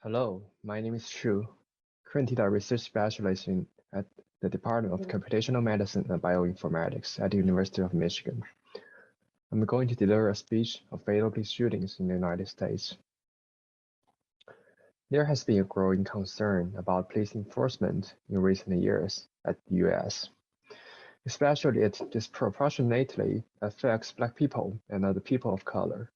Hello, my name is Shu, currently a research specialist at the Department of Computational Medicine and Bioinformatics at the University of Michigan. I'm going to deliver a speech of fatal police shootings in the United States. There has been a growing concern about police enforcement in recent years at the US, especially it disproportionately affects Black people and other people of color.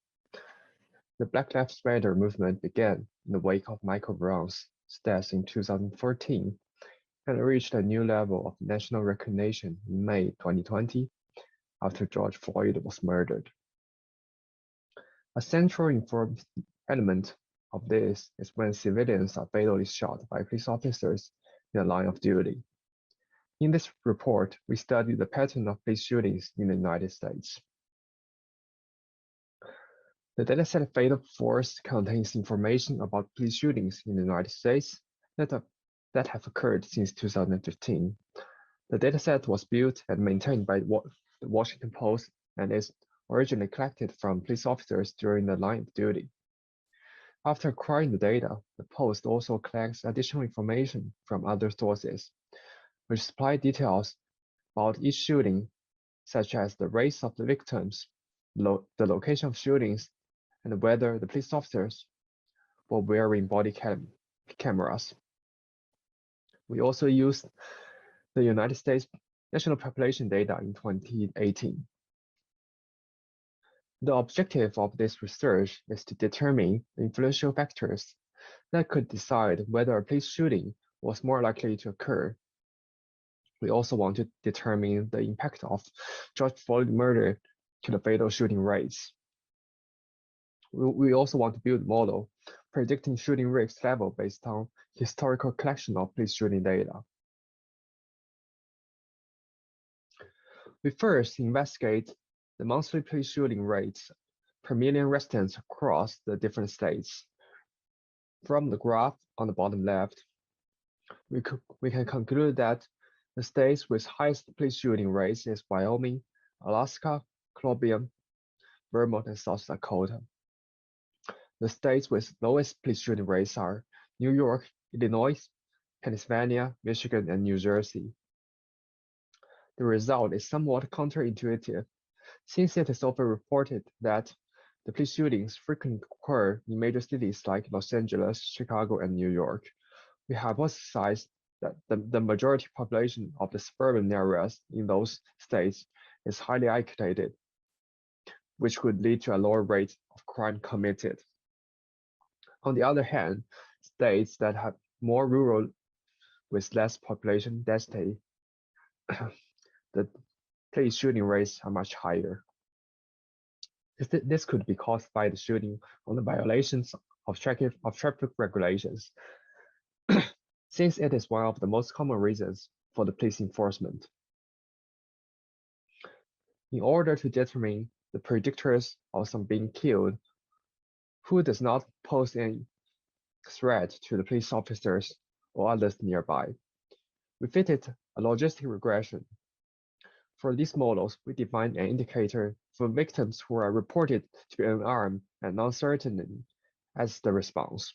The Black Lives Matter movement began in the wake of Michael Brown's death in 2014 and reached a new level of national recognition in May 2020 after George Floyd was murdered. A central element of this is when civilians are fatally shot by police officers in the line of duty. In this report, we studied the pattern of police shootings in the United States. The dataset Fatal Force contains information about police shootings in the United States that have occurred since 2015. The dataset was built and maintained by the Washington Post and is originally collected from police officers during the line of duty. After acquiring the data, the Post also collects additional information from other sources, which supply details about each shooting, such as the race of the victims, the location of shootings, and whether the police officers were wearing body cameras. We also used the United States national population data in 2018. The objective of this research is to determine the influential factors that could decide whether a police shooting was more likely to occur. We also want to determine the impact of George Floyd murder to the fatal shooting rates. We also want to build a model predicting shooting risk level based on historical collection of police shooting data. We first investigate the monthly police shooting rates per million residents across the different states. From the graph on the bottom left, we can conclude that the states with highest police shooting rates is Wyoming, Alaska, Colombia, Vermont, and South Dakota. The states with lowest police shooting rates are New York, Illinois, Pennsylvania, Michigan, and New Jersey. The result is somewhat counterintuitive, since it is often reported that the police shootings frequently occur in major cities like Los Angeles, Chicago, and New York. We hypothesize that the majority population of the suburban areas in those states is highly isolated, which could lead to a lower rate of crime committed. On the other hand, states that have more rural with less population density, the police shooting rates are much higher. This could be caused by the shooting on the violations of traffic regulations, since it is one of the most common reasons for the police enforcement. In order to determine the predictors of some being killed, who does not pose any threat to the police officers or others nearby, we fitted a logistic regression. For these models, we defined an indicator for victims who are reported to be unarmed and uncertain as the response.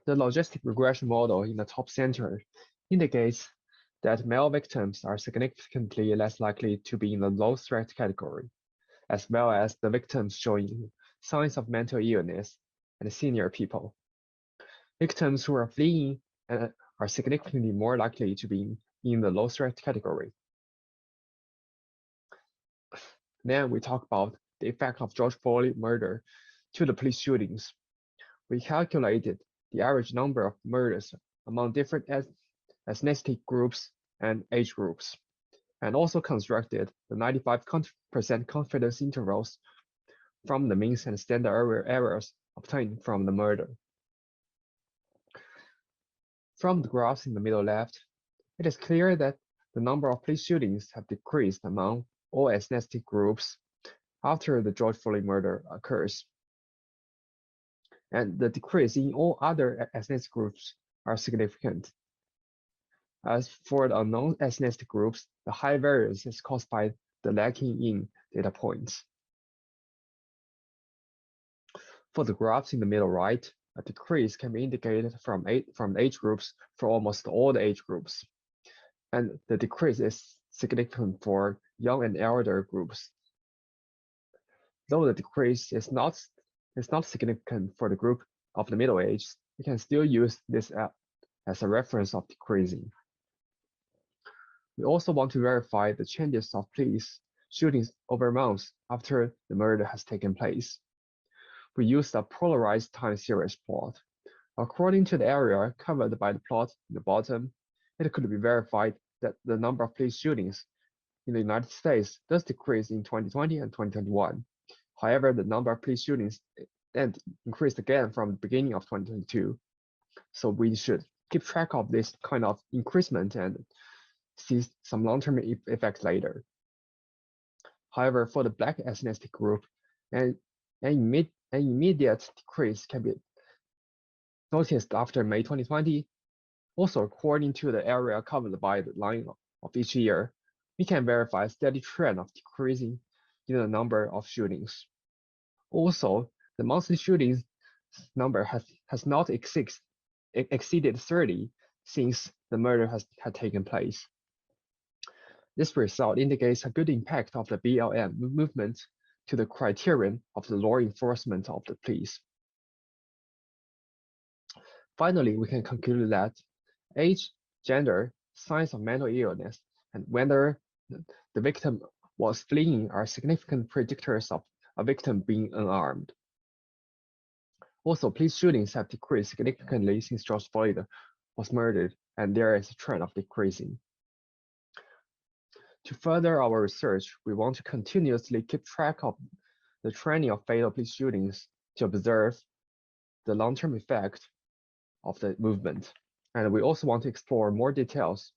The logistic regression model in the top center indicates that male victims are significantly less likely to be in the low threat category, as well as the victims showing signs of mental illness and senior people. Victims who are fleeing are significantly more likely to be in the low threat category. Then we talk about the effect of George Floyd murder to the police shootings. We calculated the average number of murders among different ethnicity groups and age groups, and also constructed the 95% confidence intervals from the means and standard errors obtained from the murder. From the graphs in the middle left, it is clear that the number of police shootings have decreased among all ethnicity groups after the George Floyd murder occurs. And the decrease in all other ethnicity groups are significant. As for the unknown ethnicity groups, the high variance is caused by the lacking in data points. For the graphs in the middle right, a decrease can be indicated from age groups for almost all the age groups, and the decrease is significant for young and elder groups. Though the decrease is not significant for the group of the middle age, we can still use this as a reference of decreasing. We also want to verify the changes of police shootings over months after the murder has taken place. We used a polarized time series plot. According to the area covered by the plot in the bottom, it could be verified that the number of police shootings in the United States does decrease in 2020 and 2021. However, the number of police shootings then increased again from the beginning of 2022. So we should keep track of this kind of increasement and see some long-term effects later. However, for the Black ethnicity group, an immediate decrease can be noticed after May 2020. Also, according to the area covered by the line of each year, we can verify a steady trend of decreasing in the number of shootings. Also, the monthly shootings number has not exceeded 30 since the murder had taken place. This result indicates a good impact of the BLM movement to the criterion of the law enforcement of the police. Finally, we can conclude that age, gender, signs of mental illness, and whether the victim was fleeing are significant predictors of a victim being unarmed. Also, police shootings have decreased significantly since George Floyd was murdered, and there is a trend of decreasing. To further our research, we want to continuously keep track of the trending of fatal police shootings to observe the long-term effect of the movement. And we also want to explore more details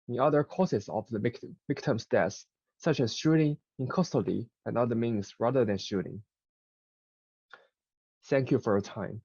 in other causes of the victim's deaths, such as shooting in custody and other means rather than shooting. Thank you for your time.